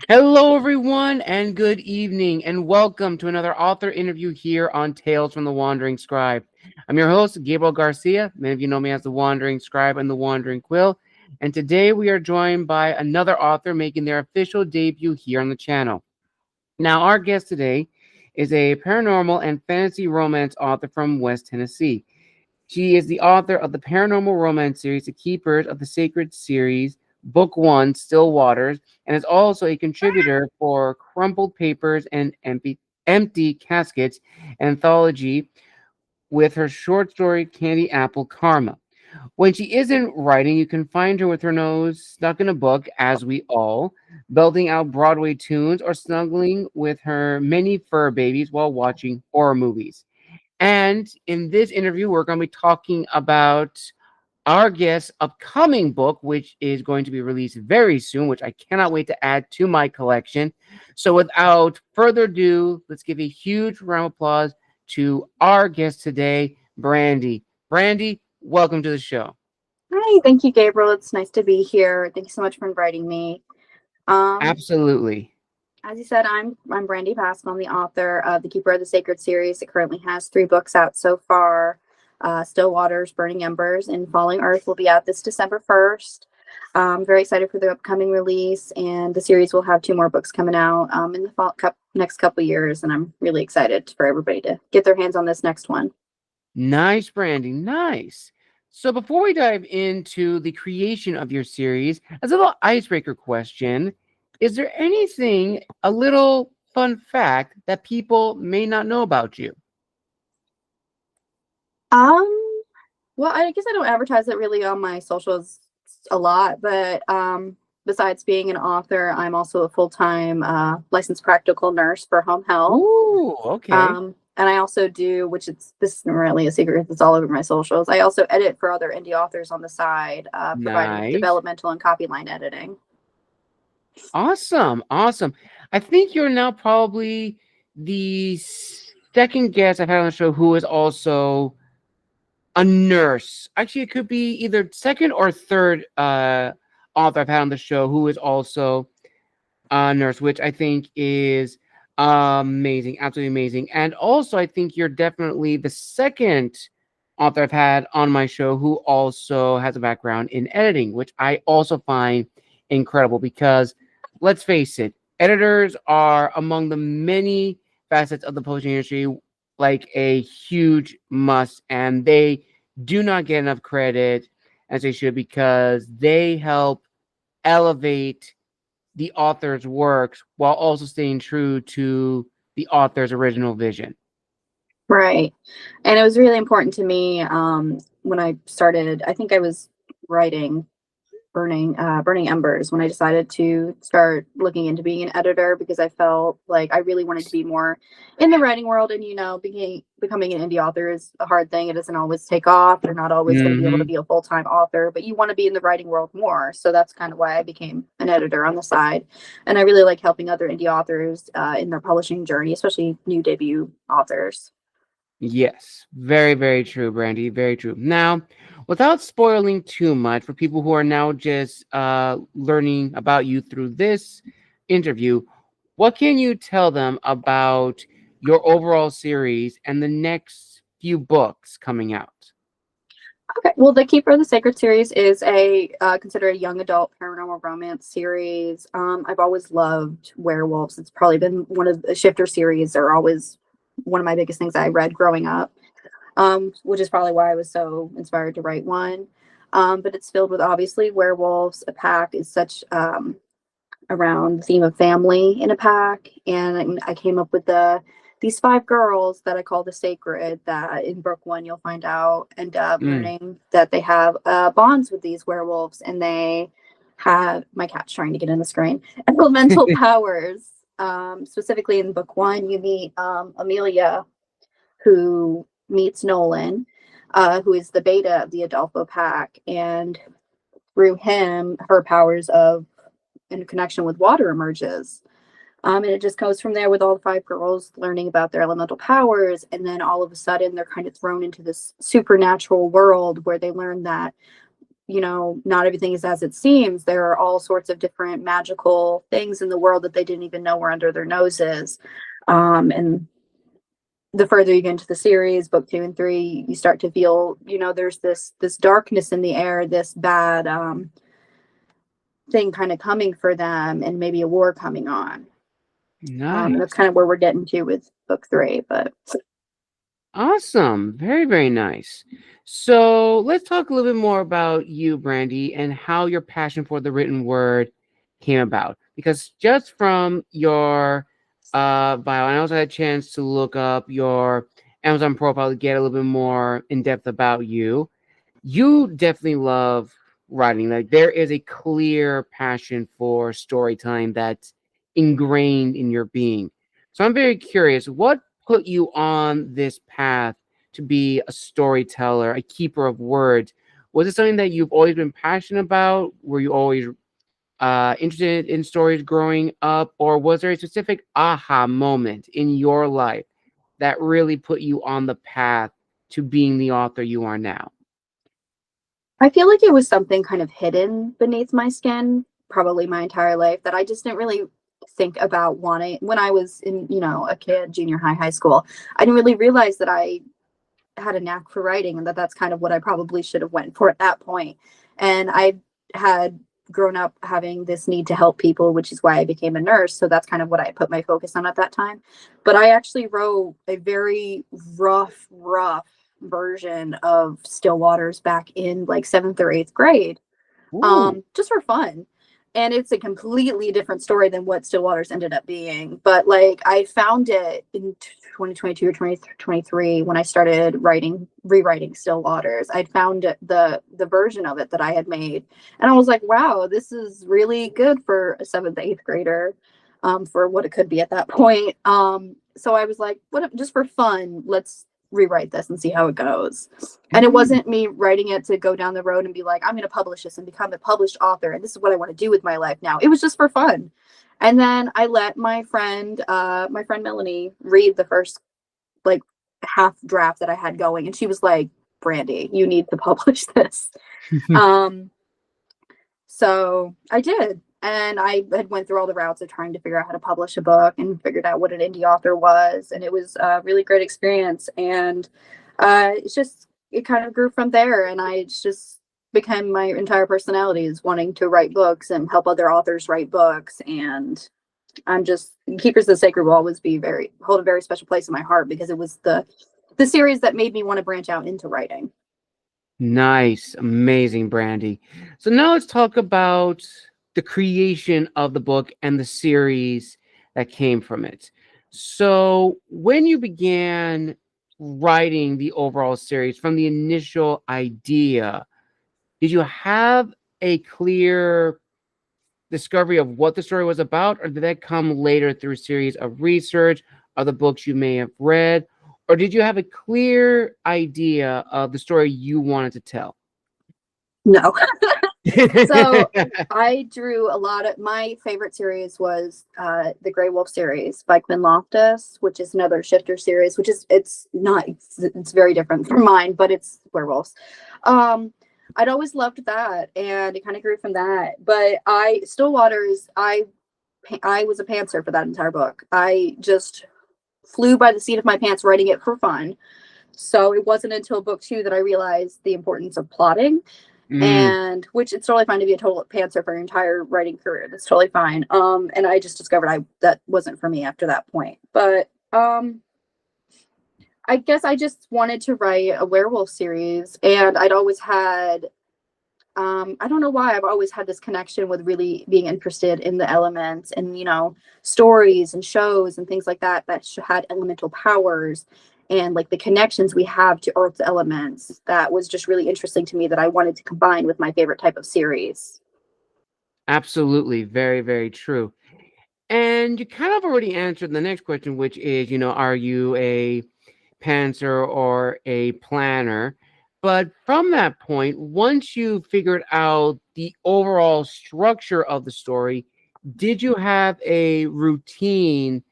Hello, everyone, and good evening, and welcome to another author interview here on Tales from the Wandering Scribe. I'm your host, Gabriel Garcia. Many of you know me as the Wandering Scribe and the Wandering Quill. And today we are joined by another author making their official debut here on the channel. Now, our guest today is a paranormal and fantasy romance author from West Tennessee. She is the author of the paranormal romance series, The Keepers of the Sacred Series, Book One, Still Waters, and is also a contributor for Crumpled Papers and Empty Caskets Anthology with her short story, Kandy Apple Karma. When she isn't writing, you can find her with her nose stuck in a book, as we all, belting out Broadway tunes or snuggling with her many fur babies while watching horror movies. And in this interview, we're going to be talking about our guest's upcoming book, which is going to be released very soon, which I cannot wait to add to my collection. So without further ado, let's give a huge round of applause to our guest today, Brandee. Brandee, welcome to the show. Hi, thank you, Gabriel. It's nice to be here. Thank you so much for inviting me. Um, Absolutely. as you said, I'm Brandee Paschall. I'm the author of the Keeper of the Sacred series. It currently has 3 books out so far. Still Waters, Burning Embers, and Falling Earth will be out this December 1st. I'm very excited for the upcoming release, and the series will have 2 more books coming out in the next couple years, and I'm really excited for everybody to get their hands on this next one. Nice, Brandee. Nice. So before we dive into the creation of your series, as a little icebreaker question, is there anything, a little fun fact that people may not know about you? Um, well, I guess I don't advertise it really on my socials a lot, but besides being an author, I'm also a full-time licensed practical nurse for home health. Ooh, okay. And I also do, this isn't really a secret, it's all over my socials. I also edit for other indie authors on the side, providing Nice. developmental and copy line editing. Awesome. Awesome. I think you're now probably the second guest I've had on the show who is also a nurse. Actually, it could be either second or third author I've had on the show who is also nurse, which I think is amazing, absolutely amazing. And also, I think you're definitely the second author I've had on my show who also has a background in editing, which I also find incredible because let's face it, editors are among the many facets of the publishing industry like a huge must, and they do not get enough credit as they should because they help elevate the author's works while also staying true to the author's original vision. Right. And it was really important to me when I started, I think I was writing Burning Embers when I decided to start looking into being an editor because I felt like I really wanted to be more in the writing world. And becoming an indie author is a hard thing. It doesn't always take off. You're not always going to be able to Hmm. be a full-time author, but you want to be in the writing world more. So that's kind of why I became an editor on the side. And I really like helping other indie authors in their publishing journey, especially new debut authors. Yes, very, very true, Brandee. Very true. Now, without spoiling too much for people who are now just learning about you through this interview, what can you tell them about your overall series and the next few books coming out? Okay, well, the Keeper of the Sacred series is a considered a young adult paranormal romance series. I've always loved werewolves. It's probably been one of the Shifter series are always one of my biggest things I read growing up, which is probably why I was so inspired to write one. But it's filled with obviously werewolves. A pack is such around the theme of family in a pack, and I came up with these 5 girls that I call the sacred. That in book 1 you'll find out, end up Mm. learning that they have bonds with these werewolves, and they have my cat's trying to get in the screen elemental powers. Specifically in book 1, you meet Amelia, who meets Nolan, who is the beta of the Adolfo pack, and through him, her powers of in connection with water emerges. And it just goes from there with all the 5 girls learning about their elemental powers. And then all of a sudden, they're kind of thrown into this supernatural world where they learn that not everything is as it seems. There are all sorts of different magical things in the world that they didn't even know were under their noses. And the further you get into the series, book 2 and 3, you start to feel, there's this darkness in the air, this bad thing kind of coming for them, and maybe a war coming on. Nice. That's kind of where we're getting to with book 3, but Awesome. Very, very nice. So let's talk a little bit more about you, Brandee, and how your passion for the written word came about. Because just from your bio, and I also had a chance to look up your Amazon profile to get a little bit more in depth about you. You definitely love writing. Like, there is a clear passion for storytelling that's ingrained in your being. So I'm very curious, what put you on this path to be a storyteller, a keeper of words? Was it something that you've always been passionate about? Were you always interested in stories growing up, or was there a specific aha moment in your life that really put you on the path to being the author you are now? I feel like it was something kind of hidden beneath my skin, probably my entire life, that I just didn't really think about wanting when I was in, a kid, junior high, high school. I didn't really realize that I had a knack for writing, and that's kind of what I probably should have went for at that point. And I had grown up having this need to help people, which is why I became a nurse. So that's kind of what I put my focus on at that time. But I actually wrote a very rough version of Still Waters back in like 7th or 8th grade, Ooh. just for fun. And it's a completely different story than what Still Waters ended up being. But like, I found it in 2022 or 2023 when I started rewriting Still Waters. I found the version of it that I had made, and I was like, wow, this is really good for a 7th, 8th grader, for what it could be at that point. So I was like, what? Just for fun, let's rewrite this and see how it goes. And it wasn't me writing it to go down the road and be like, I'm going to publish this and become a published author, and this is what I want to do with my life now. It was just for fun. And then I let my friend Melanie read the first like half draft that I had going, and she was like, Brandee, you need to publish this. So I did. And I had went through all the routes of trying to figure out how to publish a book, and figured out what an indie author was. And it was a really great experience. And it kind of grew from there. And it's just became my entire personality, is wanting to write books and help other authors write books. And Keepers of the Sacred will always hold a very special place in my heart, because it was the series that made me want to branch out into writing. Nice. Amazing, Brandee. So now let's talk about the creation of the book and the series that came from it. So when you began writing the overall series, from the initial idea, did you have a clear discovery of what the story was about, or did that come later through a series of research, other books you may have read, or did you have a clear idea of the story you wanted to tell? No. So I drew a lot of, my favorite series was the Grey Wolf series by Quinn Loftus, which is another shifter series, which is it's very different from mine, but it's werewolves. I'd always loved that, and it kind of grew from that. But Still Waters, I was a pantser for that entire book. I just flew by the seat of my pants writing it for fun. So it wasn't until book 2 that I realized the importance of plotting. And which it's totally fine to be a total pantser for your entire writing career. That's totally fine. And I just discovered that wasn't for me after that point. But I guess I just wanted to write a werewolf series, and I'd always had I don't know why, I've always had this connection with really being interested in the elements, and stories and shows and things like that had elemental powers, and like the connections we have to Earth's elements. That was just really interesting to me, that I wanted to combine with my favorite type of series. Absolutely. Very, very true. And you kind of already answered the next question, which is, are you a pantser or a planner? But from that point, once you figured out the overall structure of the story, did you have a routine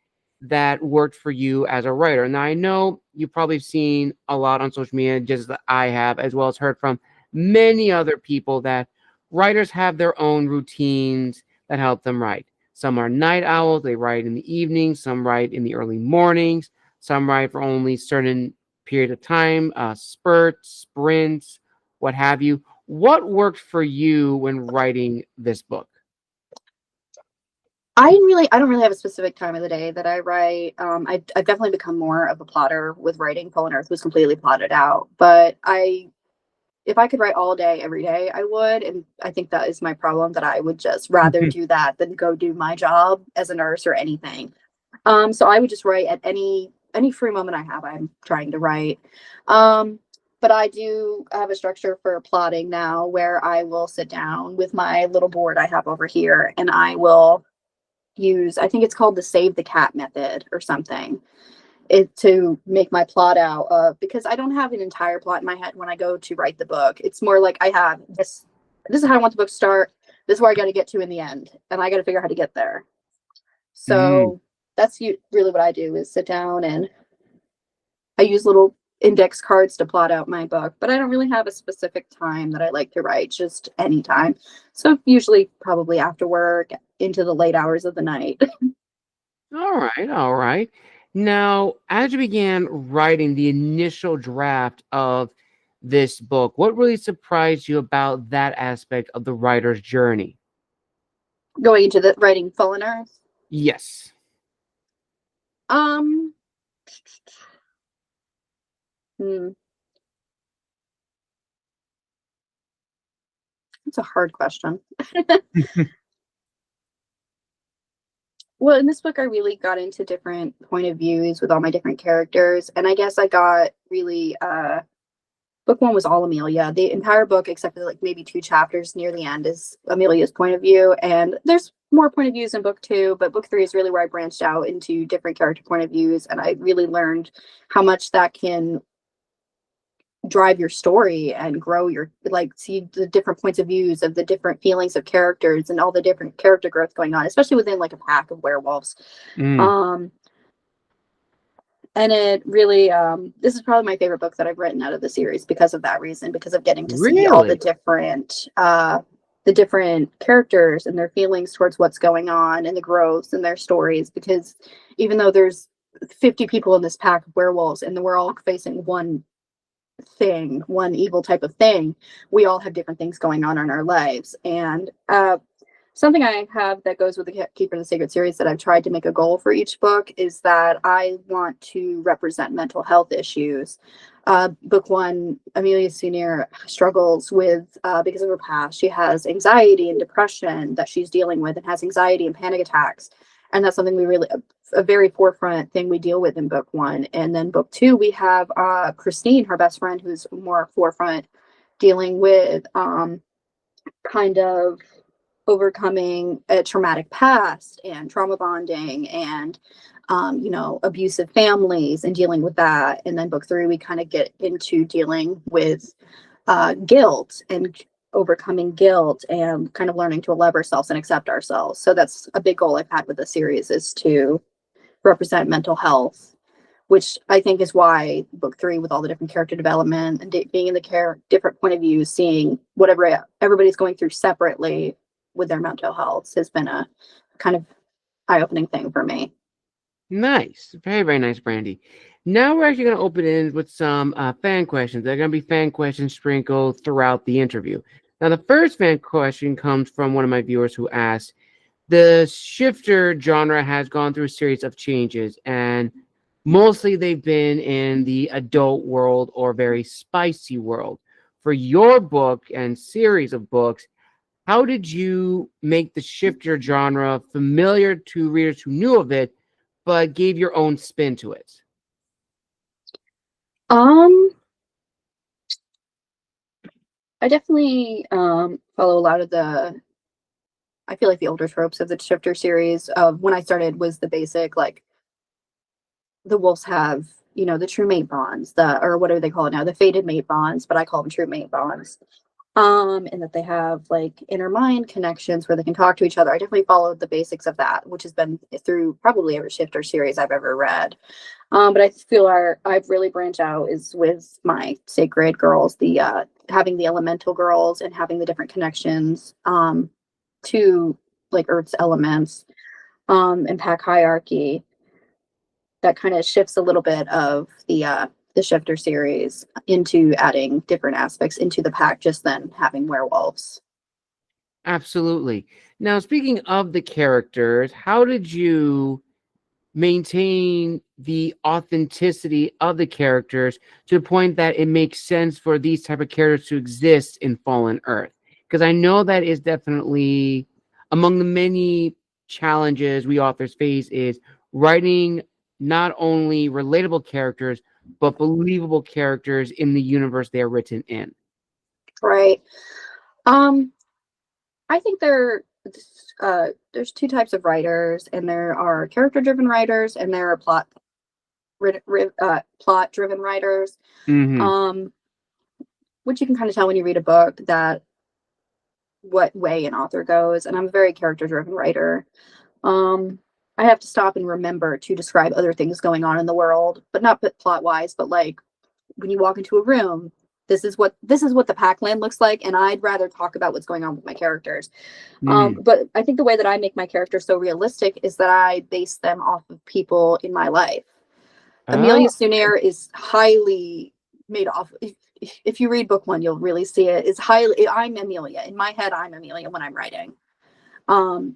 that worked for you as a writer? Now, I know you've probably seen a lot on social media, just as I have, as well as heard from many other people that writers have their own routines that help them write. Some are night owls, they write in the evening, some write in the early mornings, some write for only certain period of time, spurts, sprints, what have you. What worked for you when writing this book? I don't really have a specific time of the day that I write. I've definitely become more of a plotter with writing. Fallen Earth was completely plotted out, but if I could write all day, every day, I would. And I think that is my problem, that I would just rather do that than go do my job as a nurse or anything. So I would just write at any free moment I have. I'm trying to write. But I do have a structure for plotting now where I will sit down with my little board I have over here, and I will use, I think it's called the save the cat method or something, to make my plot out, because I don't have an entire plot in my head when I go to write the book. It's more like I have this is how I want the book to start, this is where I got to get to in the end, and I got to figure out how to get there. Mm, So that's really what I do, is sit down, and I use little index cards to plot out my book, but I don't really have a specific time that I like to write, just any time. So usually probably after work into the late hours of the night. all right, all right. Now, as you began writing the initial draft of this book, what really surprised you about that aspect of the writer's journey? Going into the writing Fallen Earth. Yes. Um, hmm, it's a hard question. Well, in this book, I really got into different point of views with all my different characters, and I guess I got really book one was all Amelia. The entire book, except for like maybe two chapters near the end, is Amelia's point of view. And there's more point of views in book two, but book three is really where I branched out into different character point of views. And I really learned how much that can drive your story and grow your, like, see the different points of views of the different feelings of characters and all the different character growth going on, especially within like a pack of werewolves. Mm, Um, and it really, this is probably my favorite book that I've written out of the series because of that reason, because of getting to see all really? the different characters and their feelings towards what's going on and the growths and their stories. Because even though there's 50 people in this pack of werewolves and we're all facing one thing, one evil type of thing, we all have different things going on in our lives. And something I have that goes with the Keeper of the Sacred series that I've tried to make a goal for each book is that I want to represent mental health issues. Book one, Amelia Senior struggles with, because of her past, she has anxiety and depression that she's dealing with, and has anxiety and panic attacks. And that's something we really, a very forefront thing we deal with in book one. And then book two, we have Christine, her best friend, who's more forefront, dealing with kind of overcoming a traumatic past and trauma bonding and abusive families and dealing with that. And then book three, we kind of get into dealing with guilt and overcoming guilt and kind of learning to love ourselves and accept ourselves. So that's a big goal I've had with the series, is to represent mental health, which I think is why book three, with all the different character development and being in the different point of views, seeing whatever everybody's going through separately with their mental health, has been a kind of eye-opening thing for me. Nice. Very, very nice, Brandee. Now we're actually going to open it with some fan questions. They're going to be fan questions sprinkled throughout the interview. Now, the first fan question comes from one of my viewers who asked, the shifter genre has gone through a series of changes, and mostly they've been in the adult world or very spicy world. For your book and series of books, how did you make the shifter genre familiar to readers who knew of it, but gave your own spin to it? Um, I definitely follow a lot of I feel like the older tropes of the shifter series. Of when I started was the basic, like, the wolves have, the true mate bonds, or whatever they call it now, the fated mate bonds, but I call them true mate bonds. And that they have like inner mind connections where they can talk to each other. I definitely followed the basics of that, which has been through probably every shifter series I've ever read. But I feel I've really branched out is with my sacred girls, the having the elemental girls and having the different connections to like Earth's elements and pack hierarchy. That kind of shifts a little bit of the shifter series into adding different aspects into the pack, just then having werewolves. Absolutely. Now, speaking of the characters, how did you maintain the authenticity of the characters to the point that it makes sense for these type of characters to exist in Fallen Earth? Because I know that is definitely among the many challenges we authors face is writing not only relatable characters but believable characters in the universe they are written in. Right. Um, I think there's two types of writers, and there are character-driven writers, and there are plot-driven writers. Mm-hmm. Um, which you can kind of tell when you read a book that what way an author goes. And I'm a very character-driven writer. Um, I have to stop and remember to describe other things going on in the world, but not plot-wise, but like when you walk into a room, this is what the Packland looks like, and I'd rather talk about what's going on with my characters. Mm. But I think the way that I make my characters so realistic is that I base them off of people in my life. Oh, Amelia Sunair is highly made off. If you read book one, you'll really see it. Is highly. I'm Amelia in my head. I'm Amelia when I'm writing.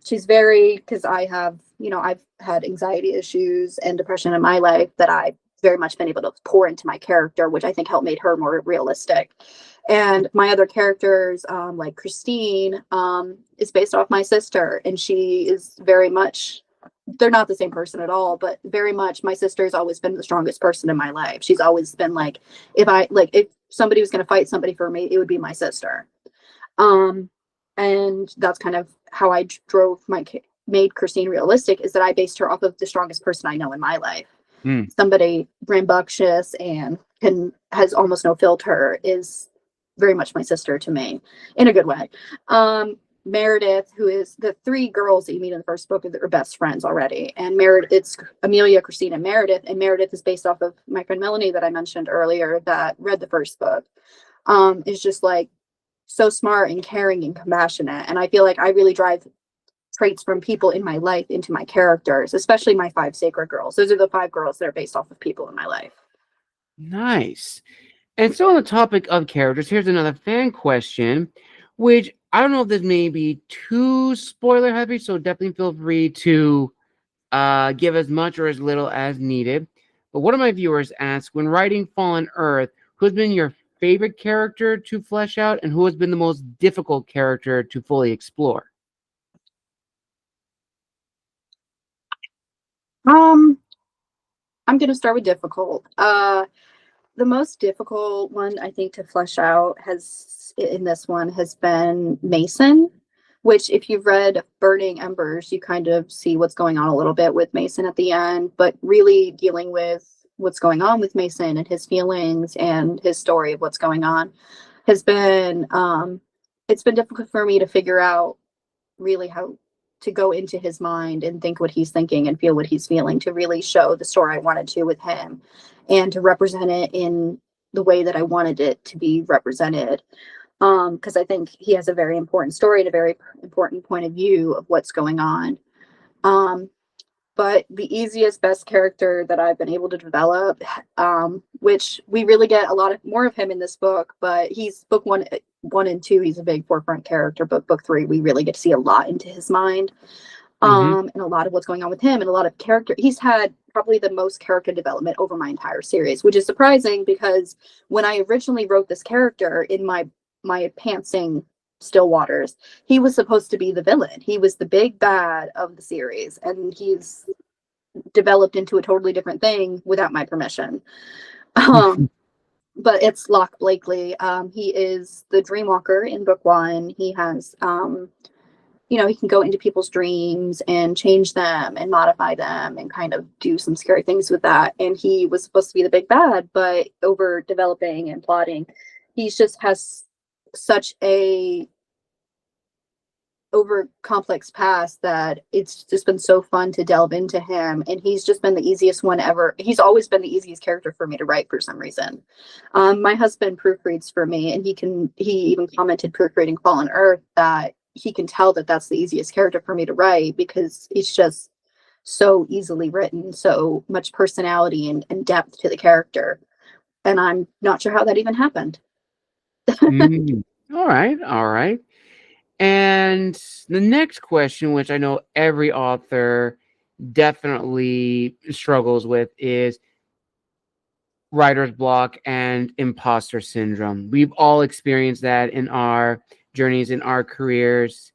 She's very, because I've had anxiety issues and depression in my life that I've very much been able to pour into my character, which I think helped made her more realistic. And my other characters, like Christine, is based off my sister, and she is very much. They're not the same person at all, but very much my sister's always been the strongest person in my life. She's always been like, if somebody was going to fight somebody for me, it would be my sister. Um, and that's kind of how I made Christine realistic, is that I based her off of the strongest person I know in my life. mm. Somebody rambunctious and has almost no filter is very much my sister to me in a good way. Meredith, who is the three girls that you meet in the first book, are best friends already. And Meredith, it's Amelia, Christine, and Meredith is based off of my friend Melanie that I mentioned earlier that read the first book. Is just like so smart and caring and compassionate. And I feel like I really drive traits from people in my life into my characters, especially my 5 sacred girls. Those are the 5 girls that are based off of people in my life. Nice. And so on the topic of characters, here's another fan question, which I don't know if this may be too spoiler heavy, so definitely feel free to give as much or as little as needed. But one of my viewers asked, when writing Fallen Earth, who's been your favorite character to flesh out and who has been the most difficult character to fully explore? I'm going to start with difficult. The most difficult one I think to flesh out has been Mason, which if you've read Burning Embers, you kind of see what's going on a little bit with Mason at the end, but really dealing with what's going on with Mason and his feelings and his story of what's going on has been it's been difficult for me to figure out really how to go into his mind and think what he's thinking and feel what he's feeling to really show the story I wanted to with him and to represent it in the way that I wanted it to be represented. Because I think he has a very important story and a very important point of view of what's going on. But the easiest, best character that I've been able to develop, which we really get a lot of more of him in this book, but he's book one and two, he's a big forefront character, but book 3, we really get to see a lot into his mind. And a lot of what's going on with him and a lot of character. He's had probably the most character development over my entire series, which is surprising because when I originally wrote this character in my pantsing still waters, he was supposed to be the villain. He was the big bad of the series, and he's developed into a totally different thing without my permission. But it's Locke Blakely. He is the Dreamwalker in book 1. He has he can go into people's dreams and change them and modify them and kind of do some scary things with that. And he was supposed to be the big bad, but over developing and plotting, he just has such a over complex past that it's just been so fun to delve into him, and he's just been the easiest one ever. He's always been the easiest character for me to write for some reason. My husband proofreads for me, and he even commented proofreading Fallen Earth that he can tell that that's the easiest character for me to write because he's just so easily written, so much personality and depth to the character, and I'm not sure how that even happened. Mm. All right, all right. And the next question, which I know every author definitely struggles with, is writer's block and imposter syndrome. We've all experienced that in our journeys, in our careers.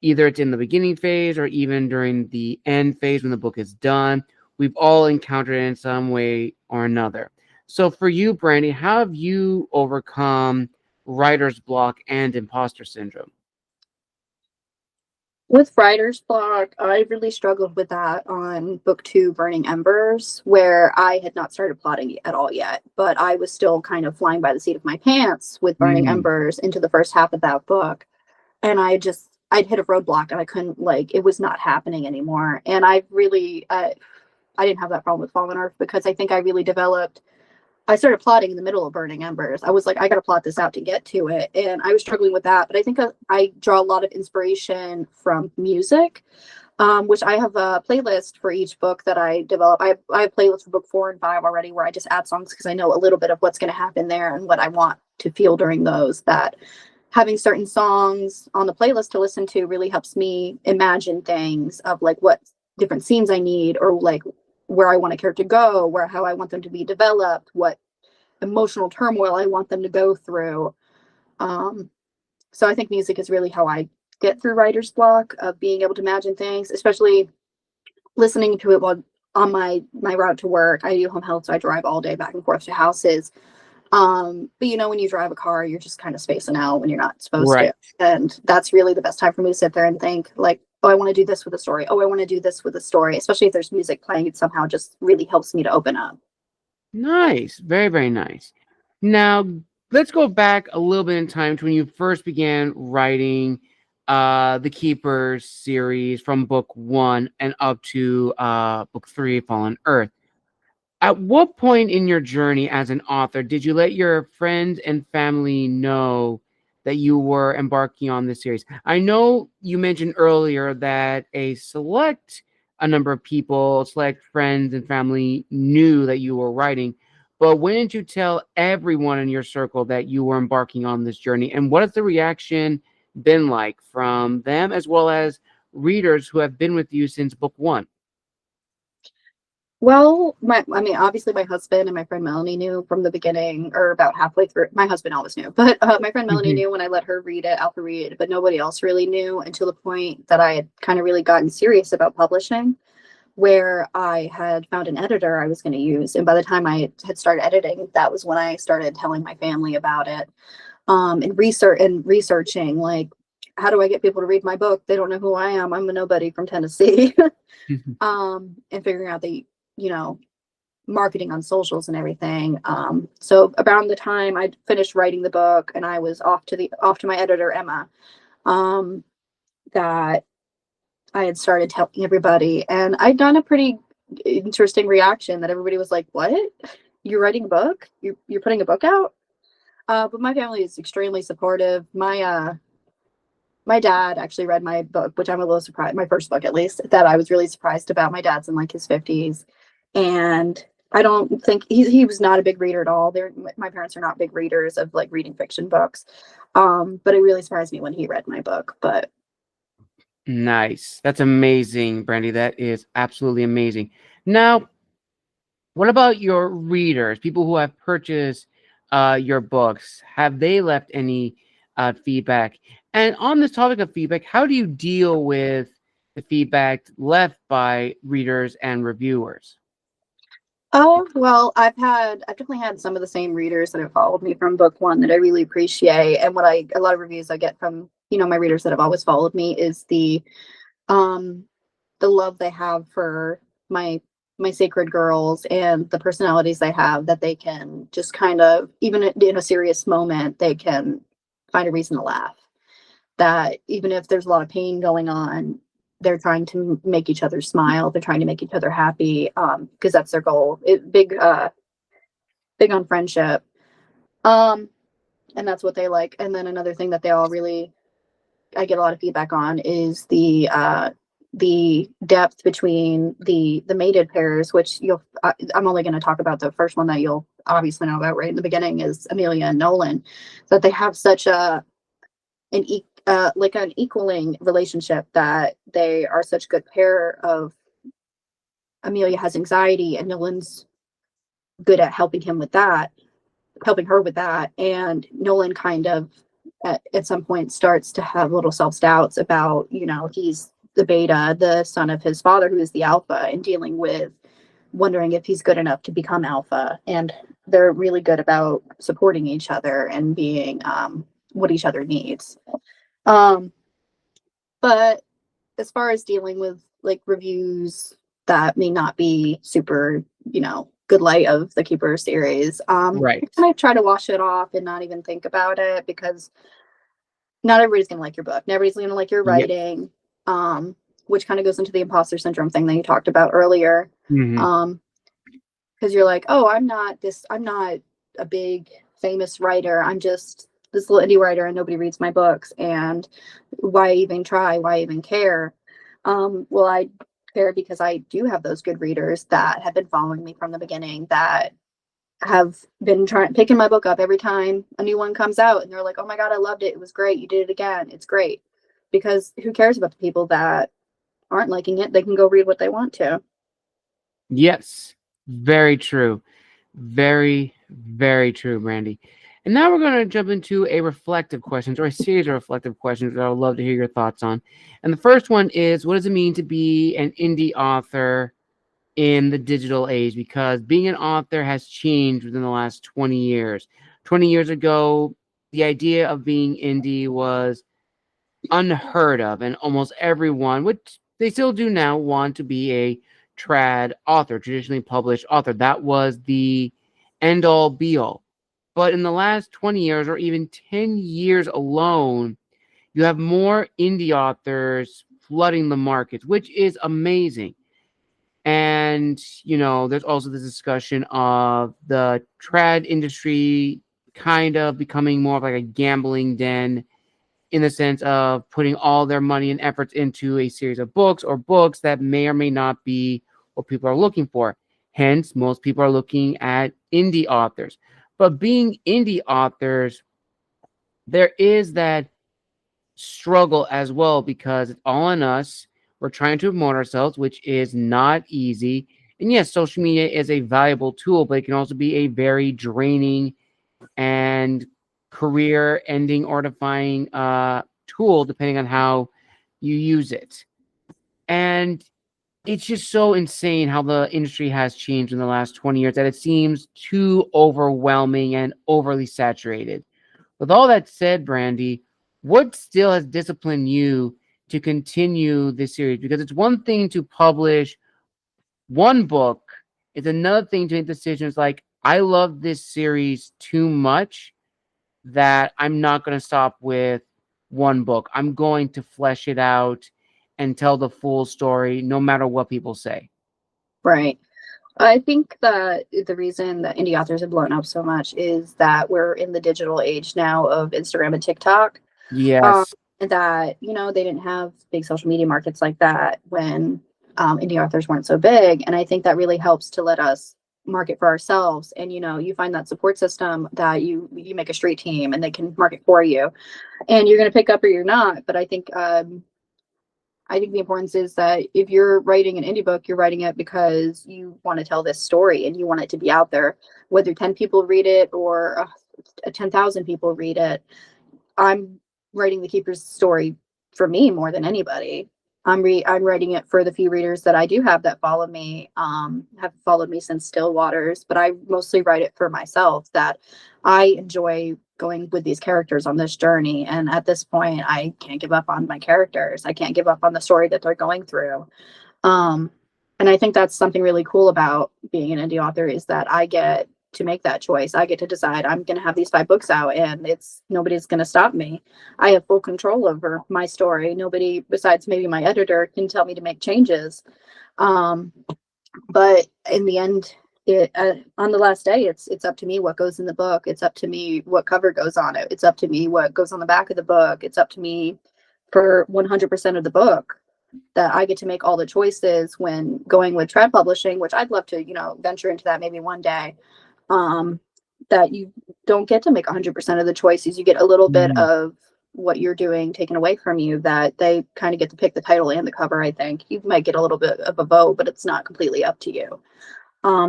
Either it's in the beginning phase or even during the end phase when the book is done. We've all encountered it in some way or another. So for you, Brandee, how have you overcome writer's block and imposter syndrome? With writer's block, I really struggled with that on book two, Burning Embers, where I had not started plotting at all yet, but I was still kind of flying by the seat of my pants with Burning Mm, Embers into the first half of that book. And I'd hit a roadblock and I couldn't, like, it was not happening anymore. And I didn't have that problem with Fallen Earth because I think I really developed. I started plotting in the middle of Burning Embers. I was like, I got to plot this out to get to it. And I was struggling with that. But I think I draw a lot of inspiration from music, which I have a playlist for each book that I develop. I have playlists for book 4 and 5 already where I just add songs because I know a little bit of what's going to happen there and what I want to feel during those. That having certain songs on the playlist to listen to really helps me imagine things of like what different scenes I need or like where I want a character to go, where how I want them to be developed, what emotional turmoil I want them to go through. Um, so I think music is really how I get through writer's block of being able to imagine things, especially listening to it while on my route to work. I do home health, so I drive all day back and forth to houses. But you know, when you drive a car, you're just kind of spacing out when you're not supposed right. to. And that's really the best time for me to sit there and think, like, oh, I want to do this with a story. Oh, I want to do this with a story, especially if there's music playing. It somehow just really helps me to open up. Nice. Very, very nice. Now, let's go back a little bit in time to when you first began writing the Keepers series from book one and up to book three, Fallen Earth. At what point in your journey as an author did you let your friends and family know that you were embarking on this series? I know you mentioned earlier that a number of people, select friends and family, knew that you were writing, but when did you tell everyone in your circle that you were embarking on this journey? And what has the reaction been like from them as well as readers who have been with you since book one? Well, I mean, obviously, my husband and my friend Melanie knew from the beginning, or about halfway through. My husband always knew, but my friend Melanie knew when I let her read it, alpha read, but nobody else really knew until the point that I had kind of really gotten serious about publishing, where I had found an editor I was going to use. And by the time I had started editing, that was when I started telling my family about it, and researching, like, how do I get people to read my book? They don't know who I am. I'm a nobody from Tennessee. And figuring out the, you know, marketing on socials and everything. So around the time I finished writing the book and I was off to my editor, Emma, um, that I had started telling everybody, and I'd done a pretty interesting reaction that everybody was like, "What? You're writing a book? You're putting a book out?" But my family is extremely supportive. My dad actually read my book, which I'm a little surprised. My first book, at least, that I was really surprised about. My dad's in like his 50s, and I don't think he was not a big reader at all. My parents are not big readers of like reading fiction books, but it really surprised me when he read my book. But Nice. That's amazing, Brandy. That is absolutely amazing. Now, what about your readers, people who have purchased your books? Have they left any feedback? And on this topic of feedback, how do you deal with the feedback left by readers and reviewers? oh well, I've definitely had some of the same readers that have followed me from book one that I really appreciate, and what I a lot of reviews I get from my readers that have always followed me is um the love they have for my sacred girls and the personalities they have, that they can just kind of, even in a serious moment, they can find a reason to laugh. that even if there's a lot of pain going on, they're trying to make each other smile. They're trying to make each other happy, because that's their goal. Big on friendship. Um, and that's what they like. And then another thing that they all really, I get a lot of feedback on, is the depth between the mated pairs, which I'm only going to talk about the first one that you'll obviously know about right in the beginning, is Amelia and Nolan. That they have such like an equaling relationship, that they are such a good pair of. Amelia has anxiety and Nolan's good at helping her with that. And Nolan kind of at some point starts to have little self-doubts about, he's the beta, the son of his father, who is the alpha, and dealing with wondering if he's good enough to become alpha. And they're really good about supporting each other and being what each other needs. But as far as dealing with like reviews that may not be super, good light of the Keeper series, Right. I try to wash it off and not even think about it, because not everybody's gonna like your book. Not everybody's gonna like your Yep. writing, which kind of goes into the imposter syndrome thing that you talked about earlier. Mhm. Because you're like, oh, I'm not a big famous writer. I'm just this little indie writer, and nobody reads my books. And why even try? Why even care? Well, I care because I do have those good readers that have been following me from the beginning, that have been picking my book up every time a new one comes out, and they're like, oh my god, I loved it, it was great, you did it again, it's great. Because who cares about the people that aren't liking it? They can go read what they want to. Yes, very true. Very, very true, Brandee. And now we're going to jump into a reflective questions, or a series of reflective questions that I would love to hear your thoughts on. And the first one is, what does it mean to be an indie author in the digital age? Because being an author has changed within the last 20 years. 20 years ago, the idea of being indie was unheard of, and almost everyone, which they still do now, want to be a trad author, traditionally published author. That was the end all be all. But in the last 20 years, or even 10 years alone, you have more indie authors flooding the markets, which is amazing. And, there's also this discussion of the trad industry kind of becoming more of like a gambling den, in the sense of putting all their money and efforts into a series of books, or books that may or may not be what people are looking for. Hence, most people are looking at indie authors. But being indie authors, there is that struggle as well, because it's all on us. We're trying to promote ourselves, which is not easy. And yes, social media is a valuable tool, but it can also be a very draining and career ending or defying tool, depending on how you use it. And it's just so insane how the industry has changed in the last 20 years, that it seems too overwhelming and overly saturated. With all that said, Brandee, what still has disciplined you to continue this series? Because it's one thing to publish one book, it's another thing to make decisions like, I love this series too much that I'm not going to stop with one book. I'm going to flesh it out and tell the full story, no matter what people say. Right. I think that the reason that indie authors have blown up so much is that we're in the digital age now of Instagram and TikTok. Um, Yes. that, they didn't have big social media markets like that when indie authors weren't so big. And I think that really helps to let us market for ourselves. And, you find that support system, that you make a street team and they can market for you, and you're going to pick up or you're not. But I think the importance is that if you're writing an indie book, you're writing it because you want to tell this story and you want it to be out there, whether 10 people read it or 10,000 people read it. I'm writing the Keeper's story for me more than anybody. I'm writing it for the few readers that I do have that follow me, have followed me since Still Waters, but I mostly write it for myself, that I enjoy going with these characters on this journey. And at this point, I can't give up on my characters. I can't give up on the story that they're going through. And I think that's something really cool about being an indie author, is that I get to make that choice. I get to decide I'm going to have these 5 books out, and nobody's going to stop me. I have full control over my story. Nobody besides maybe my editor can tell me to make changes. But in the end, on the last day, it's up to me what goes in the book. It's up to me what cover goes on it. It's up to me what goes on the back of the book. It's up to me for 100% of the book, that I get to make all the choices when going with trad publishing, which I'd love to, venture into that maybe one day. That you don't get to make 100% of the choices. You get a little bit of what you're doing taken away from you, that they kind of get to pick the title and the cover. I think you might get a little bit of a vote, but it's not completely up to you.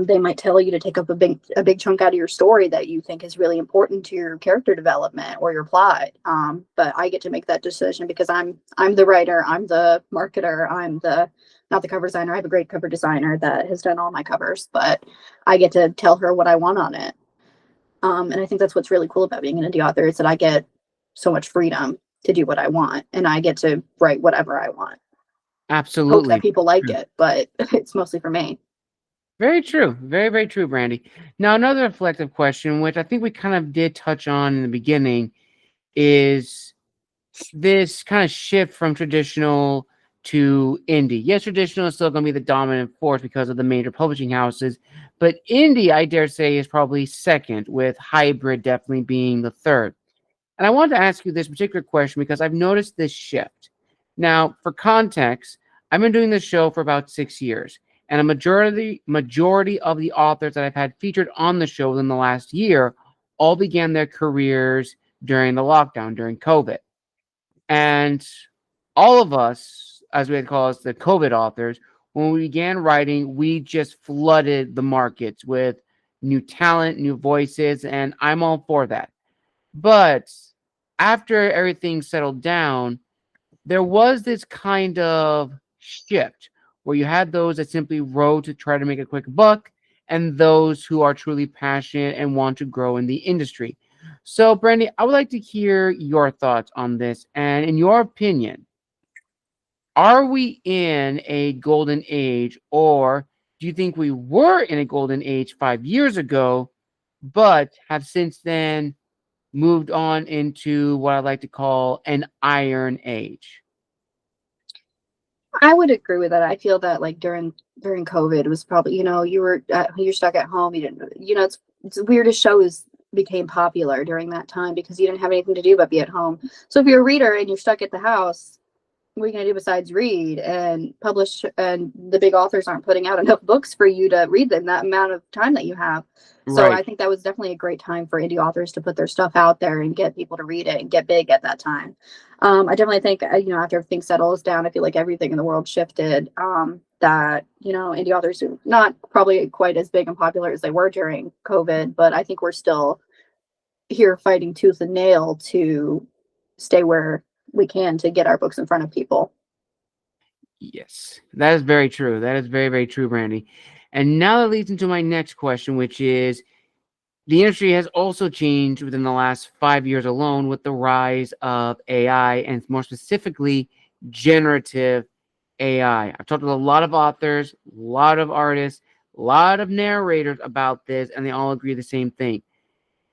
They might tell you to take up a big chunk out of your story that you think is really important to your character development or your plot. But I get to make that decision because I'm the writer, I'm the marketer, I'm not the cover designer. I have a great cover designer that has done all my covers, but I get to tell her what I want on it. And I think that's what's really cool about being an indie author, is that I get so much freedom to do what I want, and I get to write whatever I want. Hope that Absolutely. people like it, but it's mostly for me. Very true. Very, very true, Brandee. Now, another reflective question, which I think we kind of did touch on in the beginning, is this kind of shift from traditional to indie. Yes, traditional is still going to be the dominant force because of the major publishing houses, but indie, I dare say, is probably second, with hybrid definitely being the third. And I wanted to ask you this particular question because I've noticed this shift. Now, for context, I've been doing this show for about 6 years, and a majority of the authors that I've had featured on the show within the last year all began their careers during the lockdown, during COVID. And all of us, as we call us, the COVID authors, when we began writing, we just flooded the markets with new talent, new voices, and I'm all for that. But after everything settled down, there was this kind of shift where you had those that simply wrote to try to make a quick buck, and those who are truly passionate and want to grow in the industry. So, Brandee, I would like to hear your thoughts on this. And in your opinion, are we in a golden age, or do you think we were in a golden age 5 years ago, but have since then moved on into what I like to call an iron age? I would agree with that. I feel that like during COVID, it was probably, you're stuck at home. You didn't, it's weird as shows became popular during that time because you didn't have anything to do but be at home. So if you're a reader and you're stuck at the house, what are you going to do besides read and publish? And the big authors aren't putting out enough books for you to read in that amount of time that you have. So Right. I think that was definitely a great time for indie authors to put their stuff out there and get people to read it and get big at that time. I definitely think, after everything settles down, I feel like everything in the world shifted. That, indie authors are not probably quite as big and popular as they were during COVID, but I think we're still here fighting tooth and nail to stay where we can to get our books in front of people. Yes, that is very true. That is very, very true, Brandee. And now that leads into my next question, which is the industry has also changed within the last 5 years alone with the rise of AI, and more specifically, generative AI. I've talked to a lot of authors, a lot of artists, a lot of narrators about this, and they all agree the same thing.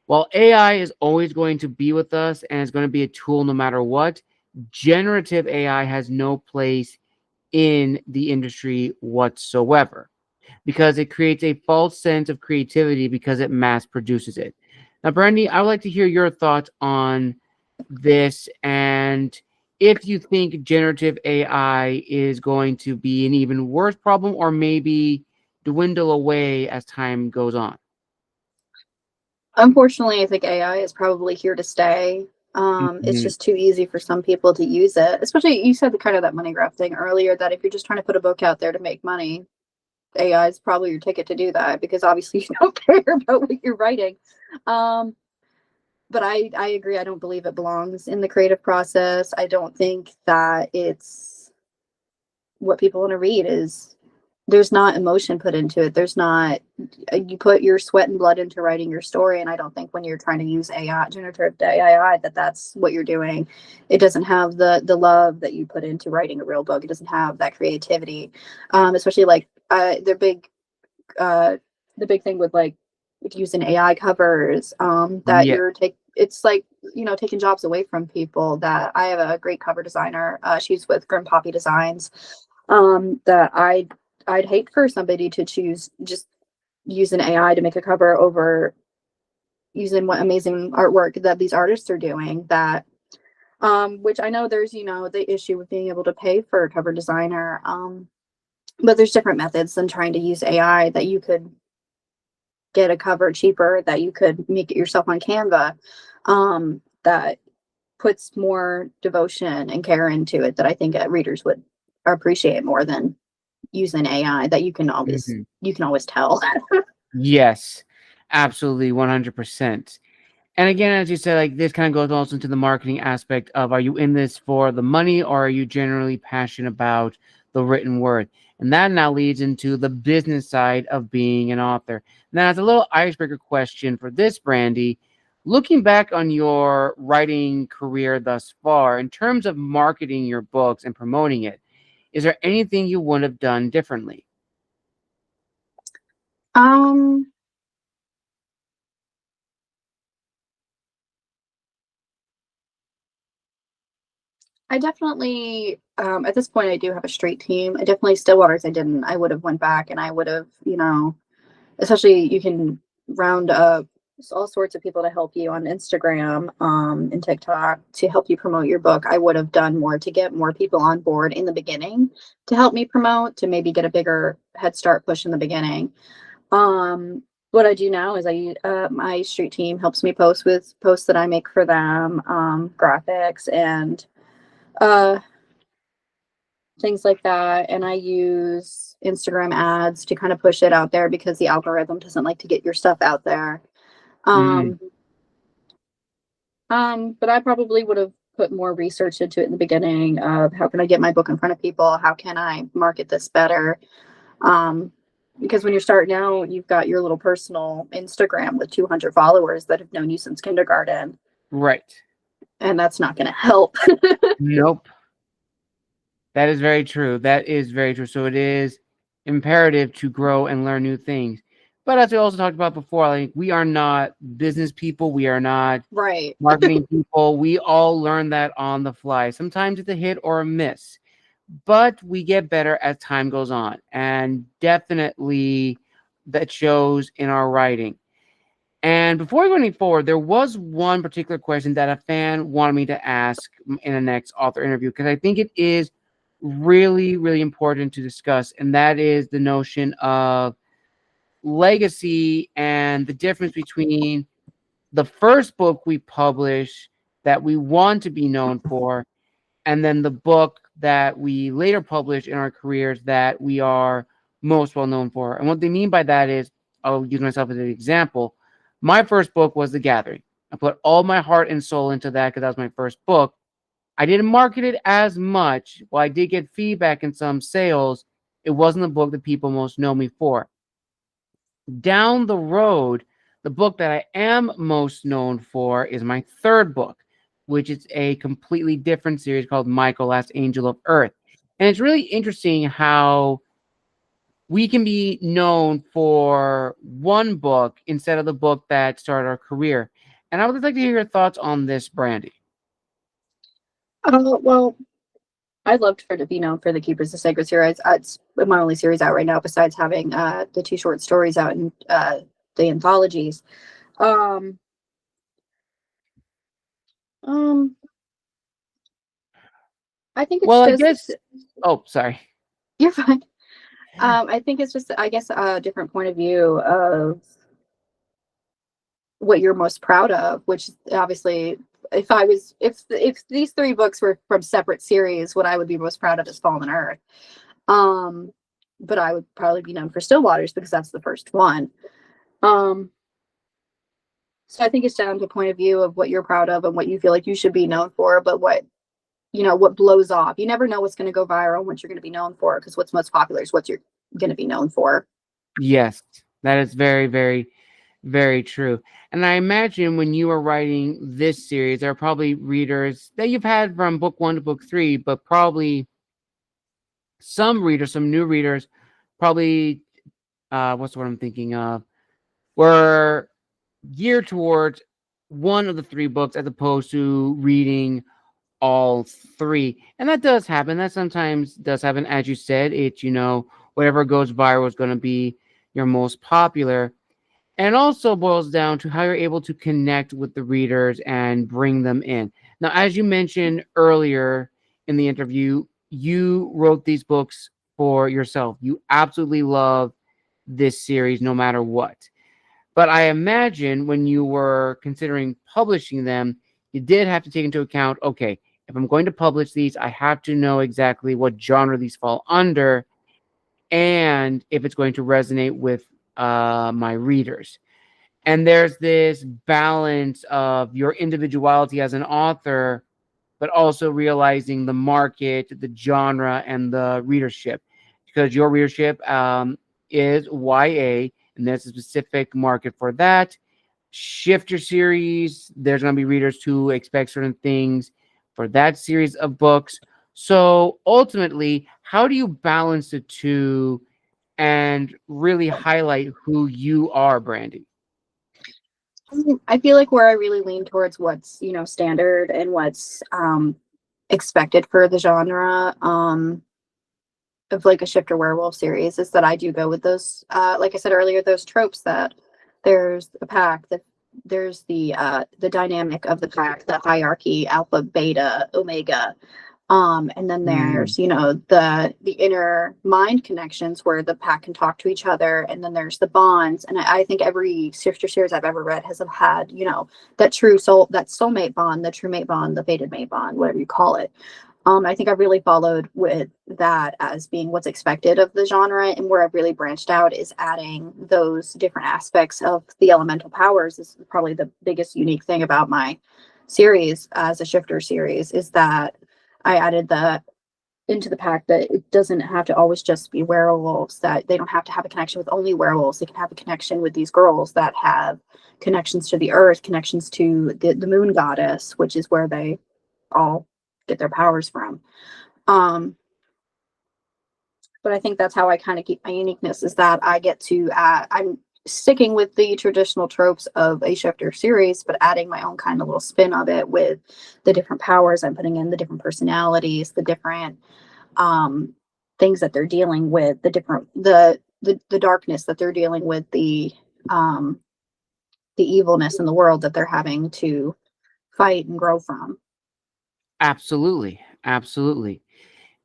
While AI is always going to be with us and is going to be a tool no matter what, generative AI has no place in the industry whatsoever, because it creates a false sense of creativity because it mass produces it. Now, Brandee, I would like to hear your thoughts on this, and if you think generative AI is going to be an even worse problem or maybe dwindle away as time goes on. Unfortunately, I think AI is probably here to stay. It's Mhm. just too easy for some people to use it. Especially, you said the kind of that money grab thing earlier, that if you're just trying to put a book out there to make money, AI is probably your ticket to do that, because obviously you don't care about what you're writing. Um, but I agree. I don't believe it belongs in the creative process. I don't think that it's what people want to read. There's not emotion put into it. There's not, you put your sweat and blood into writing your story. And I don't think when you're trying to use AI, generative AI, that's what you're doing. It doesn't have the love that you put into writing a real book. It doesn't have that creativity. Especially like the big thing with like using AI covers, that Yeah. you're it's like, taking jobs away from people. That I have a great cover designer. She's with Grim Poppy Designs. That I'd hate for somebody to choose just use an AI to make a cover over using what amazing artwork that these artists are doing. That which I know there's, the issue with being able to pay for a cover designer. But there's different methods than trying to use AI, that you could get a cover cheaper, that you could make it yourself on Canva, that puts more devotion and care into it, that I think readers would appreciate more than using AI, that Mhm. you can always tell. Yes, absolutely, 100%. And again, as you said, like this kind of goes also into the marketing aspect of, are you in this for the money, or are you generally passionate about the written word? And that now leads into the business side of being an author. Now, as a little icebreaker question for this, Brandee, looking back on your writing career thus far, in terms of marketing your books and promoting it, is there anything you would have done differently? um I definitely, at this point, I do have a straight team. I definitely, Stillwaters, I would have went back, and I would have, especially, you can round up all sorts of people to help you on Instagram, and TikTok, to help you promote your book. I would have done more to get more people on board in the beginning, to help me promote, to maybe get a bigger head start push in the beginning. Um, what I do now is my street team helps me post with posts that I make for them, graphics, and uh, things like that. And I use Instagram ads to kind of push it out there, because the algorithm doesn't like to get your stuff out there. Mm, Um, but I probably would have put more research into it in the beginning of, how can I get my book in front of people? How can I market this better? Um, because when you're starting out, you've got your little personal Instagram with 200 followers that have known you since kindergarten, right. and that's not going to help. Nope. That is very true. That is very true. So it is imperative to grow and learn new things. But as we also talked about before, like we are not business people. We are not Right. marketing people. We all learn that on the fly. Sometimes it's a hit or a miss, but we get better as time goes on. And definitely that shows in our writing. And before we go any forward, there was one particular question that a fan wanted me to ask in the next author interview, because I think it is really, really important to discuss. And that is the notion of legacy and the difference between the first book we publish that we want to be known for, and then the book that we later publish in our careers that we are most well known for. And what they mean by that is, I'll use myself as an example. My first book was The Gathering. I put all my heart and soul into that because that was my first book. I didn't market it as much. While I did get feedback and some sales, it wasn't the book that people most know me for. Down the road, the book that I am most known for is my third book, which is a completely different series called Michael, Last Angel of Earth. And it's really interesting how we can be known for one book instead of the book that started our career. And I would like to hear your thoughts on this, Brandee. Well, I'd love for it to be known for the Keepers of Sacred series. It's my only series out right now, besides having the two short stories out in the anthologies. Um, um, I think it's Well, I just, guess. Oh, sorry. you're fine. I think it's just, I guess, a different point of view of what you're most proud of. Which obviously, if these three books were from separate series, what I would be most proud of is Fallen Earth. Um, but I would probably be known for Stillwaters because that's the first one. Um, so I think it's down to a point of view of what you're proud of and what you feel like you should be known for, but what blows off. You never know what's going to go viral and what you're going to be known for, because what's most popular is what you're going to be known for. Yes, that is very, very, very true. And I imagine when you were writing this series, there are probably readers that you've had from book one to book three, but probably some readers, some new readers, probably what's the word I'm thinking of? were geared towards one of the three books as opposed to reading all three. And that does happen. That sometimes does happen. As you said, it's, whatever goes viral is going to be your most popular. And it also boils down to how you're able to connect with the readers and bring them in. Now, as you mentioned earlier in the interview, you wrote these books for yourself. You absolutely love this series no matter what. But I imagine when you were considering publishing them, you did have to take into account, okay, if I'm going to publish these, I have to know exactly what genre these fall under and if it's going to resonate with my readers. And there's this balance of your individuality as an author, but also realizing the market, the genre, and the readership. Because your readership is YA, and there's a specific market for that. Shift your series, there's going to be readers who expect certain things for that series of books. So ultimately, how do you balance the two and really highlight who you are, Brandee? I feel like where I really lean towards what's, standard and what's expected for the genre of like a shifter werewolf series is that I do go with those like I said earlier, those tropes that there's a pack, that there's the dynamic of the pack, the hierarchy, alpha, beta, omega. And then Mm, there's, the inner mind connections where the pack can talk to each other, and then there's the bonds. And I think every shifter series I've ever read has had, that true soul, that soulmate bond, the true mate bond, the fated mate bond, whatever you call it. I think I've really followed with that as being what's expected of the genre, and where I've really branched out is adding those different aspects of the elemental powers. Is probably the biggest unique thing about my series as a shifter series, is that I added the into the pack that it doesn't have to always just be werewolves, that they don't have to have a connection with only werewolves. They can have a connection with these girls that have connections to the earth, connections to the moon goddess, which is where they all get their powers from. Um, but I think that's how I kind of keep my uniqueness, is that I get to, I'm sticking with the traditional tropes of a shifter series, but adding my own kind of little spin of it with the different powers I'm putting in, the different personalities, the different um, things that they're dealing with, the different, the darkness that they're dealing with, um, the evilness in the world that they're having to fight and grow from. absolutely. Absolutely.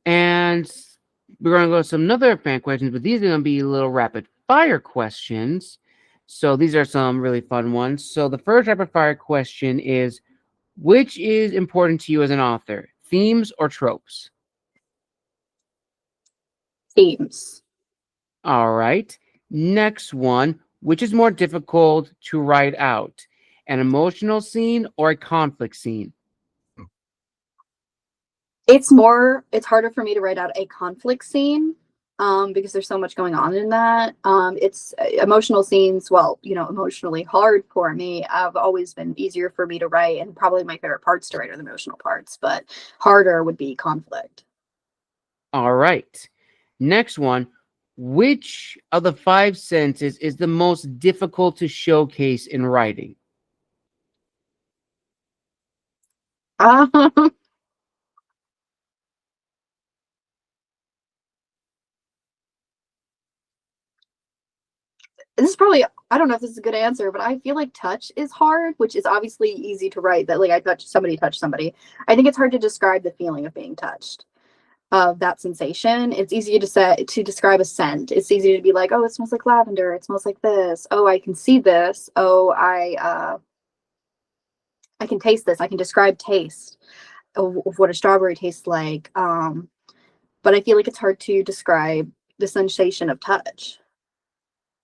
And we're going to go to some other fan questions, but these are going to be little rapid fire questions. So these are some really fun ones. So the first rapid fire question is, which is important to you as an author, themes or tropes? Themes. All right. Next one, which is more difficult to write out, an emotional scene or a conflict scene? It's harder for me to write out a conflict scene, because there's so much going on in that. It's emotional scenes, well, emotionally hard for me. Have always been easier for me to write, and probably my favorite parts to write are the emotional parts, but harder would be conflict. All right. Next one, which of the five senses is the most difficult to showcase in writing? Um, this is probably, I don't know if this is a good answer, but I feel like touch is hard, which is obviously easy to write, that like I touch somebody. I think it's hard to describe the feeling of being touched, of that sensation. It's easy to describe a scent. It's easy to be like, oh, it smells like lavender. It smells like this. Oh, I can see this. Oh, I can taste this. I can describe taste of what a strawberry tastes like. But I feel like it's hard to describe the sensation of touch.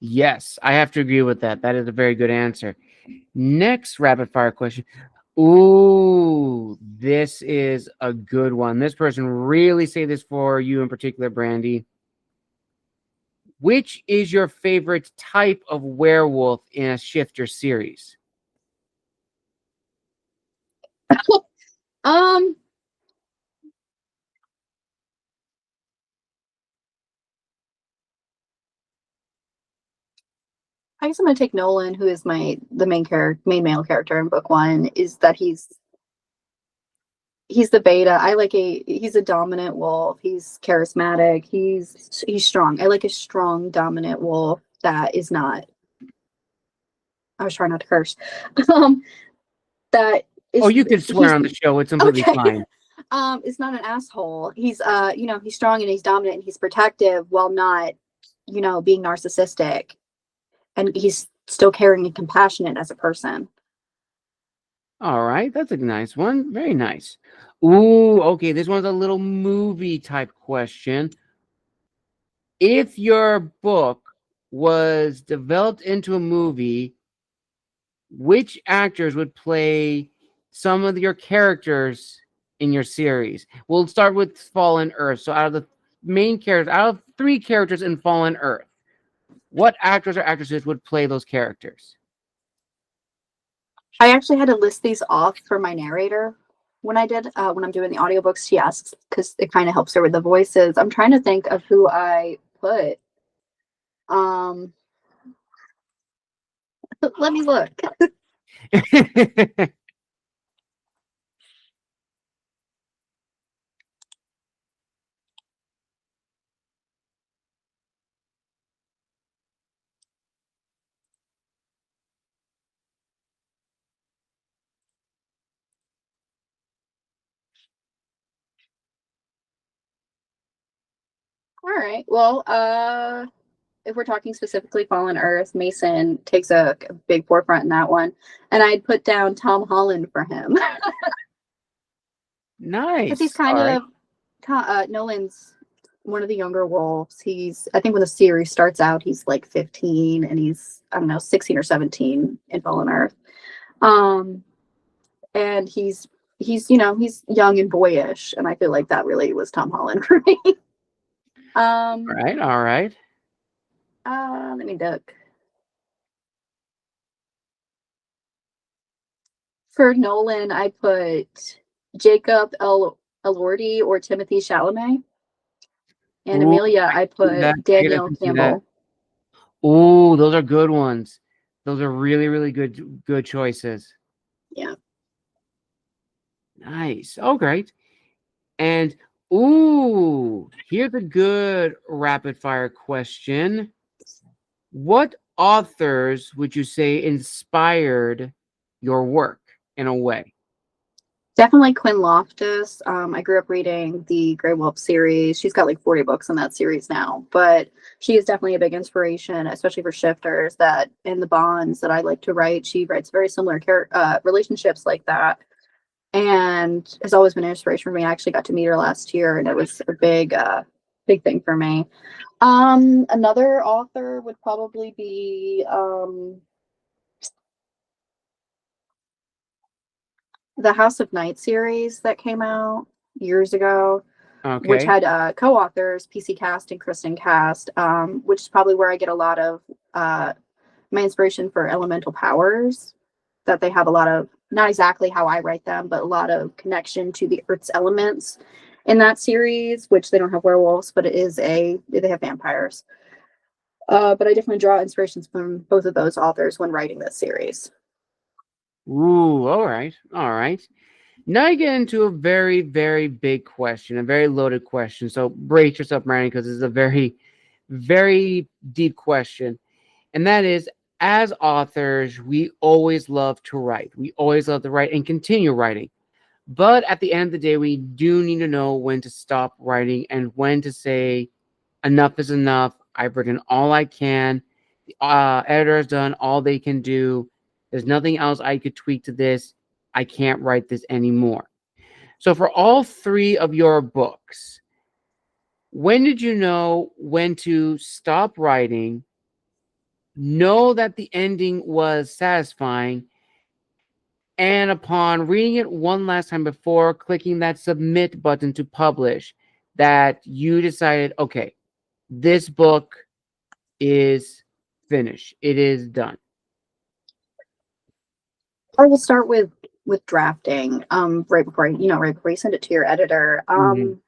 Yes, I have to agree with that. That is a very good answer. Next rapid fire question. Ooh, this is a good one. This person really say this for you in particular, Brandee. Which is your favorite type of werewolf in a shifter series? um, I guess I'm gonna take Nolan, who is the main male character in book one, is that he's the beta. He's a dominant wolf. He's charismatic. He's strong. I like a strong dominant wolf that is not, I was trying not to curse. Um that Oh, is you can swear he's on the show. It's completely okay. fine. Is not an asshole. He's he's strong and he's dominant and he's protective while not, being narcissistic. And he's still caring and compassionate as a person. All right, that's a nice one. Very nice. Ooh, okay. This one's a little movie type question. If your book was developed into a movie, which actors would play some of your characters in your series? We'll start with Fallen Earth. So, out of the main characters, out of 3 characters in Fallen Earth, what actors or actresses would play those characters? I actually had to list these off for my narrator when when I'm doing the audiobooks. She asks because it kind of helps her with the voices. I'm trying to think of who I put. Um, let me look. All right. Well, if we're talking specifically Fallen Earth, Mason takes a big forefront in that one, and I'd put down Tom Holland for him because he's Nice. kind All right. of Nolan's one of the younger wolves. I think when the series starts out, he's like 15, and he's, I don't know, 16 or 17 in Fallen Earth. Um, and he's young and boyish, and I feel like that really was Tom Holland for me. All um, right. All right. let me look. For Nolan, I put Jacob Elordi or Timothy Chalamet. And Ooh, Amelia, I that put I Danielle can see that. Campbell. Ooh, those are good ones. Those are really, really good choices. Yeah. Nice. Oh, great. And ooh, here's a good rapid fire question. What authors would you say inspired your work in a way? Definitely Quinn Loftus. I grew up reading the Grey Wolf series. She's got like 40 books in that series now, but she is definitely a big inspiration, especially for shifters that in the bonds that I like to write. She writes very similar relationships like that, and has always been an inspiration for me. I actually got to meet her last year, and it was a big thing for me. Another author would probably be the House of Night series that came out years ago, which Okay. had co-authors PC Cast and Kristen Cast, which is probably where I get a lot of my inspiration for elemental powers. That they have a lot of, not exactly how I write them, but a lot of connection to the Earth's elements in that series. Which they don't have werewolves, but they have vampires. But I definitely draw inspirations from both of those authors when writing this series. Ooh, all right. All right. Now you get into a very, very big question, a very loaded question. So brace yourself, Brandee, because this is a very, very deep question. And that is, as authors, we always love to write. We always love to write and continue writing. But at the end of the day, we do need to know when to stop writing and when to say, enough is enough. I've written all I can. The editor has done all they can do. There's nothing else I could tweak to this. I can't write this anymore. So, for all 3 of your books, when did you know when to stop writing, know that the ending was satisfying, and upon reading it one last time before clicking that submit button to publish, that you decided, okay, this book is finished. It is done. Or we'll start with drafting. Right before you send it to your editor. Mhm.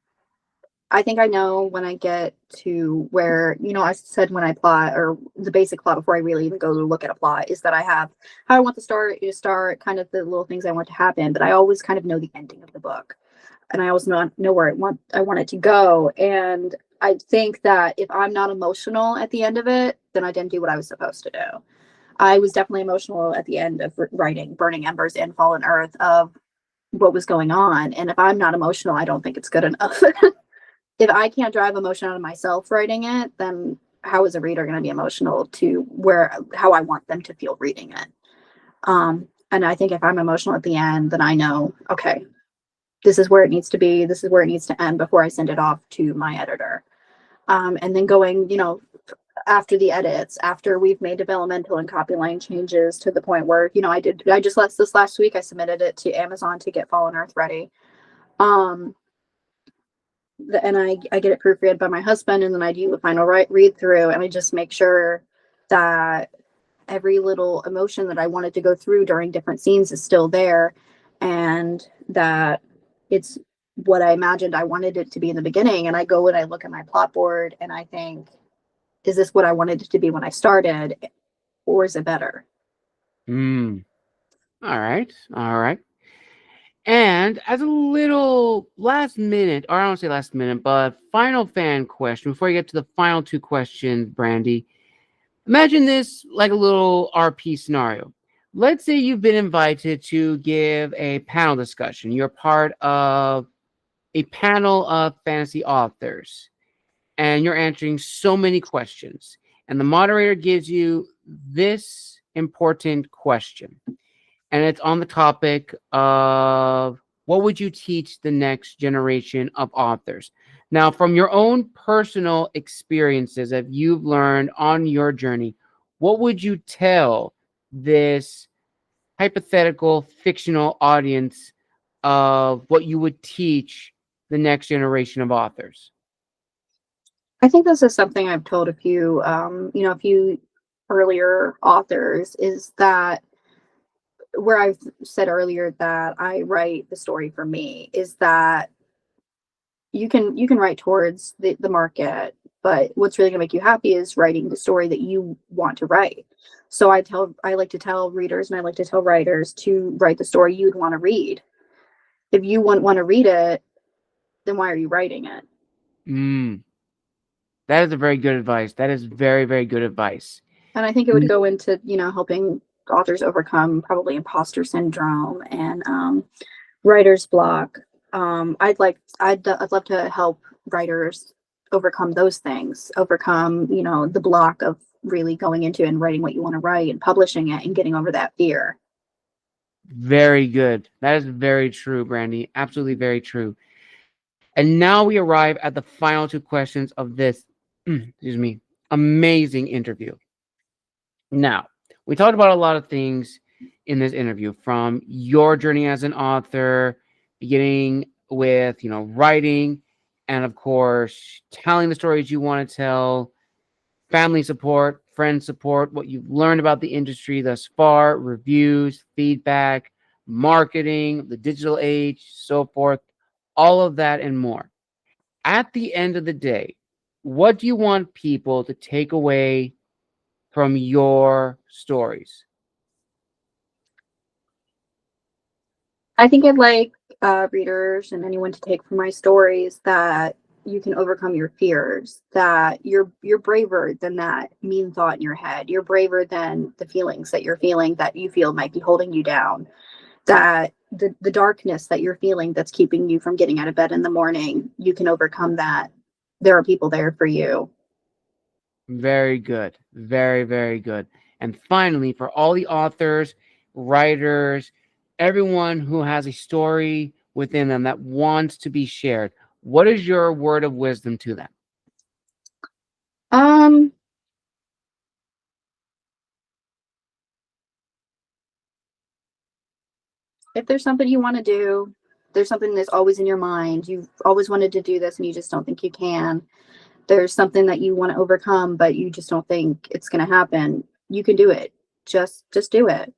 I think I know when I get to where, I said when I plot, or the basic plot before I really even go to look at a plot, is that I have how I want the story to start, kind of the little things I want to happen, but I always kind of know the ending of the book. And I always know where I want it to go. And I think that if I'm not emotional at the end of it, then I didn't do what I was supposed to do. I was definitely emotional at the end of writing Burning Embers and Fallen Earth of what was going on. And if I'm not emotional, I don't think it's good enough. If I can't drive emotion out of myself writing it, then how is a reader going to be emotional to how I want them to feel reading it? And I think if I'm emotional at the end, then I know, okay, this is where it needs to be. This is where it needs to end before I send it off to my editor. And then going, after the edits, after we've made developmental and copy line changes to the point where, I just this last week, I submitted it to Amazon to get Fallen Earth ready. And I get it proofread by my husband, and then I do the final read through, and I just make sure that every little emotion that I wanted to go through during different scenes is still there, and that it's what I imagined I wanted it to be in the beginning. And I go and I look at my plot board and I think, is this what I wanted it to be when I started, or is it better? All right. All right. And as a little last minute, or I don't say last minute, but final fan question before you get to the final two questions, Brandee. Imagine this like a little RP scenario. Let's say you've been invited to give a panel discussion. You're part of a panel of fantasy authors, and you're answering so many questions. And the moderator gives you this important question, and it's on the topic of what would you teach the next generation of authors? Now, from your own personal experiences that you've learned on your journey, what would you tell this hypothetical fictional audience of what you would teach the next generation of authors? I think this is something I've told a few earlier authors, is that where I've said earlier that I write the story for me, is that you can write towards the market, but what's really gonna make you happy is writing the story that you want to write. So I like to tell readers, and I like to tell writers to write the story you'd want to read. If you want to read it, then why are you writing it? Mm, that is a very good advice. That is very, very good advice. And I think it would go into, helping authors overcome probably imposter syndrome and writer's block. I'd love to help writers overcome those things, overcome, the block of really going into and writing what you want to write and publishing it and getting over that fear. Very good. That is very true, Brandee. Absolutely very true. And now we arrive at the final two questions of this, excuse me, amazing interview. Now, we talked about a lot of things in this interview, from your journey as an author, beginning with, writing, and of course, telling the stories you want to tell, family support, friend support, what you've learned about the industry thus far, reviews, feedback, marketing, the digital age, so forth, all of that and more. At the end of the day, what do you want people to take away from your stories? I think I'd like readers and anyone to take from my stories that you can overcome your fears, that you're braver than that mean thought in your head. You're braver than the feelings that you're feeling that you feel might be holding you down, that the darkness that you're feeling that's keeping you from getting out of bed in the morning, you can overcome that. There are people there for you. Very good. Very, very good. And finally, for all the authors, writers, everyone who has a story within them that wants to be shared, what is your word of wisdom to them? Um, if there's something you want to do, there's something that's always in your mind. You've always wanted to do this and you just don't think you can. There's something that you want to overcome, but you just don't think it's going to happen. You can do it. Just do it.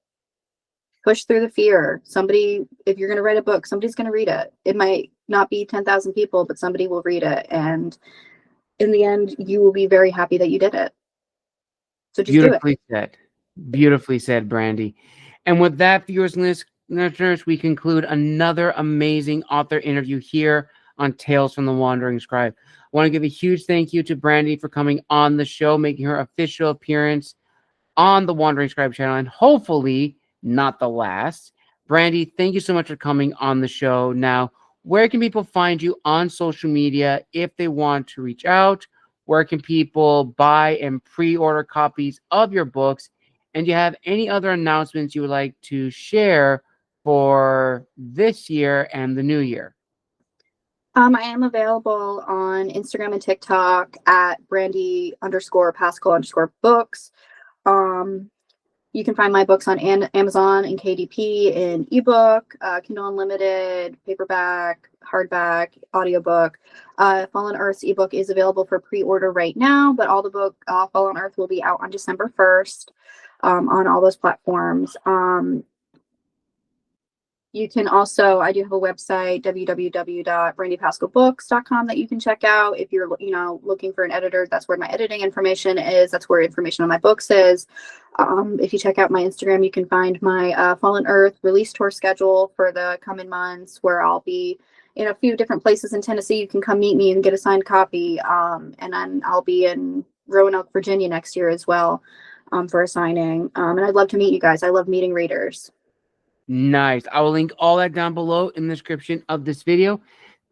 push through the fear. Somebody, if you're going to write a book, somebody's going to read it. It might not be 10,000 people, but somebody will read it. And in the end, you will be very happy that you did it. So just do it. Beautifully said. Beautifully said, Brandee. And with that, viewers and listeners, we conclude another amazing author interview here on Tales from the Wandering Scribe. I want to give a huge thank you to Brandee for coming on the show, making her official appearance on the Wandering Scribe channel, and hopefully not the last. Brandee, thank you so much for coming on the show. Now, where can people find you on social media if they want to reach out? Where can people buy and pre-order copies of your books? And do you have any other announcements you would like to share for this year and the new year? I am available on Instagram and TikTok at Brandee_Paschall_books. You can find my books on Amazon and KDP in ebook, Kindle Unlimited, paperback, hardback, audiobook. Fallen Earth's ebook is available for pre-order right now, but all the book Fallen Earth will be out on December 1st on all those platforms. You can also, I do have a website, www.brandeepaschallbooks.com, that you can check out. If you're, looking for an editor, that's where my editing information is. That's where information on my books is. If you check out my Instagram, you can find my Fallen Earth release tour schedule for the coming months, where I'll be in a few different places in Tennessee. You can come meet me and get a signed copy. And then I'll be in Roanoke, Virginia next year as well for a signing. And I'd love to meet you guys. I love meeting readers. Nice. I will link all that down below in the description of this video.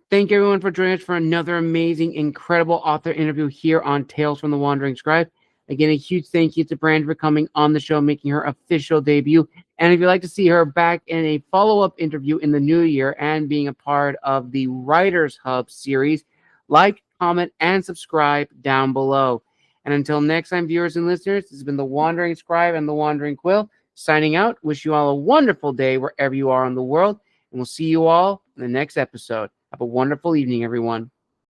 Thank you everyone for joining us for another amazing, incredible author interview here on Tales from the Wandering Scribe. Again, a huge thank you to Brandee for coming on the show, making her official debut. And if you'd like to see her back in a follow-up interview in the new year and being a part of the Writers Hub series, like, comment, and subscribe down below. And until next time, viewers and listeners, this has been the Wandering Scribe and the Wandering Quill. Signing out. Wish you all a wonderful day wherever you are in the world. And we'll see you all in the next episode. Have a wonderful evening, everyone.